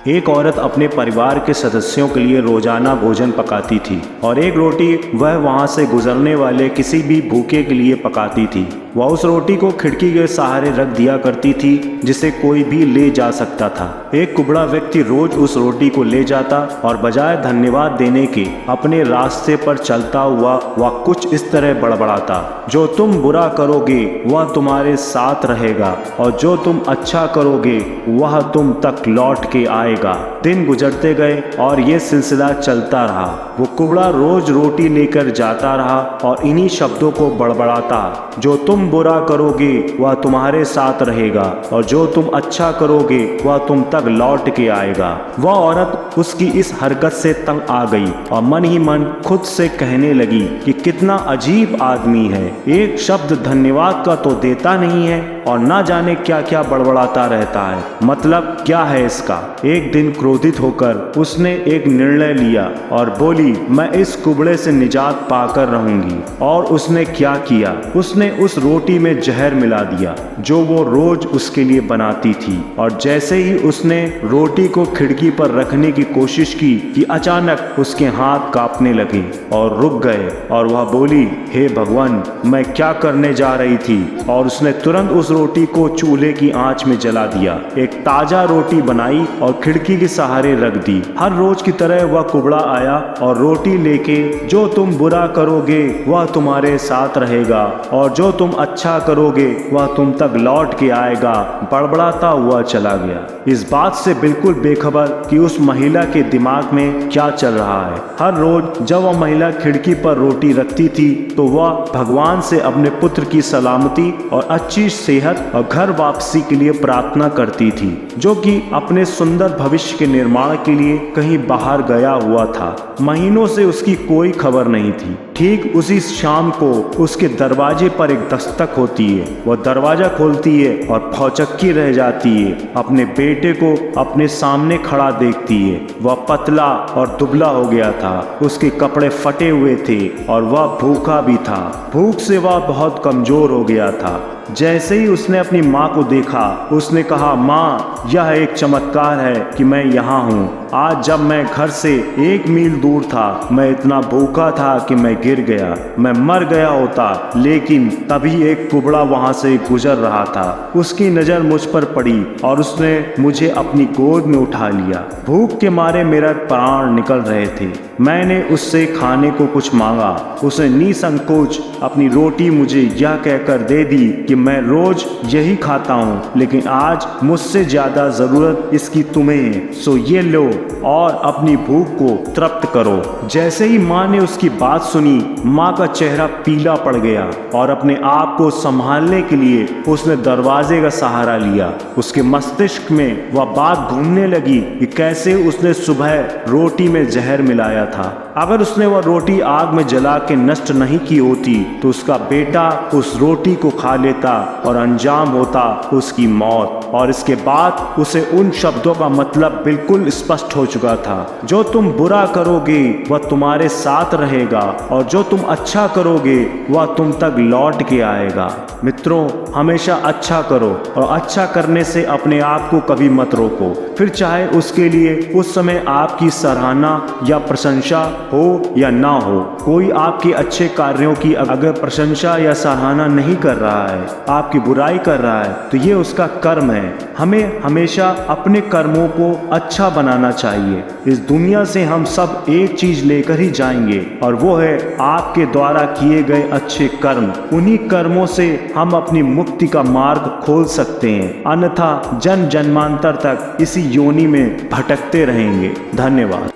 एक औरत अपने परिवार के सदस्यों के लिए रोजाना भोजन पकाती थी और एक रोटी वह वहां से गुजरने वाले किसी भी भूखे के लिए पकाती थी। वह उस रोटी को खिड़की के सहारे रख दिया करती थी जिसे कोई भी ले जा सकता था। एक कुबड़ा व्यक्ति रोज उस रोटी को ले जाता और बजाय धन्यवाद देने के अपने रास्ते पर चलता हुआ वह कुछ इस तरह बड़बड़ाता, जो तुम बुरा करोगे वह तुम्हारे साथ रहेगा और जो तुम अच्छा करोगे वह तुम तक लौट के आएगा। दिन गुजरते गए और ये सिलसिला चलता रहा। वो कुबड़ा रोज रोटी लेकर जाता रहा और इन्हीं शब्दों को बड़बड़ाता, जो तुम बुरा करोगे वह तुम्हारे साथ रहेगा और जो तुम अच्छा करोगे वह तुम तक लौट के आएगा। वह औरत उसकी इस हरकत से तंग आ गई और मन ही मन खुद से कहने लगी कि कितना अजीब आदमी है, एक शब्द धन्यवाद का तो देता नहीं है और ना जाने क्या क्या बड़बड़ाता रहता है, मतलब क्या है इसका। एक दिन क्रोधित होकर उसने एक निर्णय लिया और बोली, मैं इस कुबड़े से निजात पाकर रहूंगी। और उसने क्या किया, उसने उस रोटी में जहर मिला दिया जो वो रोज उसके लिए बनाती थी। और जैसे ही उसने रोटी को खिड़की पर रखने की कोशिश की कि अचानक उसके हाथ कांपने लगे और रुक गए और वह बोली, हे भगवान, मैं क्या करने जा रही थी। और उसने तुरंत उस रोटी को चूल्हे की आंच में जला दिया, एक ताजा रोटी बनाई और खिड़की के सहारे रख दी। हर रोज की तरह वह कुबड़ा आया और रोटी लेके, जो तुम बुरा करोगे वह तुम्हारे साथ रहेगा और जो तुम अच्छा करोगे वह तुम तक लौट के आएगा, बड़बड़ाता हुआ चला गया, इस बात से बिल्कुल बेखबर कि उस महिला के दिमाग में क्या चल रहा है। हर रोज जब वह महिला खिड़की पर रोटी रखती थी तो वह भगवान से अपने पुत्र की सलामती और अच्छी सेहत और घर वापसी के लिए प्रार्थना करती थी, जो कि अपने सुंदर भविष्य के निर्माण के लिए कहीं बाहर गया हुआ था। महीनों से उसकी कोई खबर नहीं थी। ठीक उसी शाम को उसके दरवाजे पर एक दस्तक होती है। वह दरवाजा खोलती है और भौचक्की रह जाती है। अपने बेटे को अपने सामने खड़ा देखती है। वह पतला और दुबला हो गया था, उसके कपड़े फटे हुए थे और वह भूखा भी था। भूख से वह बहुत कमजोर हो गया था। जैसे ही उसने अपनी माँ को देखा, उसने कहा, माँ, यह एक चमत्कार है कि मैं यहाँ हूँ। आज जब मैं घर से 1 मील दूर था, मैं इतना भूखा था कि मैं गिर गया, मैं मर गया होता, लेकिन तभी एक कुबड़ा वहाँ से गुजर रहा था। उसकी नज़र मुझ पर पड़ी और उसने मुझे अपनी गोद में उठा लिया। भूख के मारे मेरा प्राण निकल रहे थे। मैंने उससे खाने को कुछ मांगा। उसने निसंकोच अपनी रोटी मुझे यह कहकर दे दी कि मैं रोज यही खाता हूँ, लेकिन आज मुझसे ज़्यादा ज़रूरत इसकी तुम्हें है, सो ये लो और अपनी भूख को तृप्त करो। जैसे ही माँ ने उसकी बात सुनी, माँ का चेहरा पीला पड़ गया और अपने आप को संभालने के लिए उसने दरवाजे का सहारा लिया। उसके मस्तिष्क में वह बात घूमने लगी कि कैसे उसने सुबह रोटी में जहर मिलाया था। अगर उसने वह रोटी आग में जला के नष्ट नहीं की होती तो उसका बेटा उस रोटी को खा लेता और अंजाम होता उसकी मौत। और इसके बाद उसे उन शब्दों का मतलब बिल्कुल स्पष्ट हो चुका था, जो तुम बुरा करोगे वह तुम्हारे साथ रहेगा और जो तुम अच्छा करोगे वह तुम तक लौट के आएगा। मित्रों, हमेशा अच्छा करो और अच्छा करने से अपने आप को कभी मत रोको, फिर चाहे उसके लिए उस समय आपकी सराहना या प्रशंसा हो या ना हो। कोई आपके अच्छे कार्यों की अगर प्रशंसा या सराहना नहीं कर रहा है, आपकी बुराई कर रहा है, तो ये उसका कर्म है। हमें हमेशा अपने कर्मों को अच्छा बनाना चाहिए। इस दुनिया से हम सब एक चीज लेकर ही जाएंगे और वो है आपके द्वारा किए गए अच्छे कर्म। उन्हीं कर्मों से हम अपनी मुक्ति का मार्ग खोल सकते हैं, अन्यथा जन्म जन्मांतर तक इसी योनि में भटकते रहेंगे। धन्यवाद।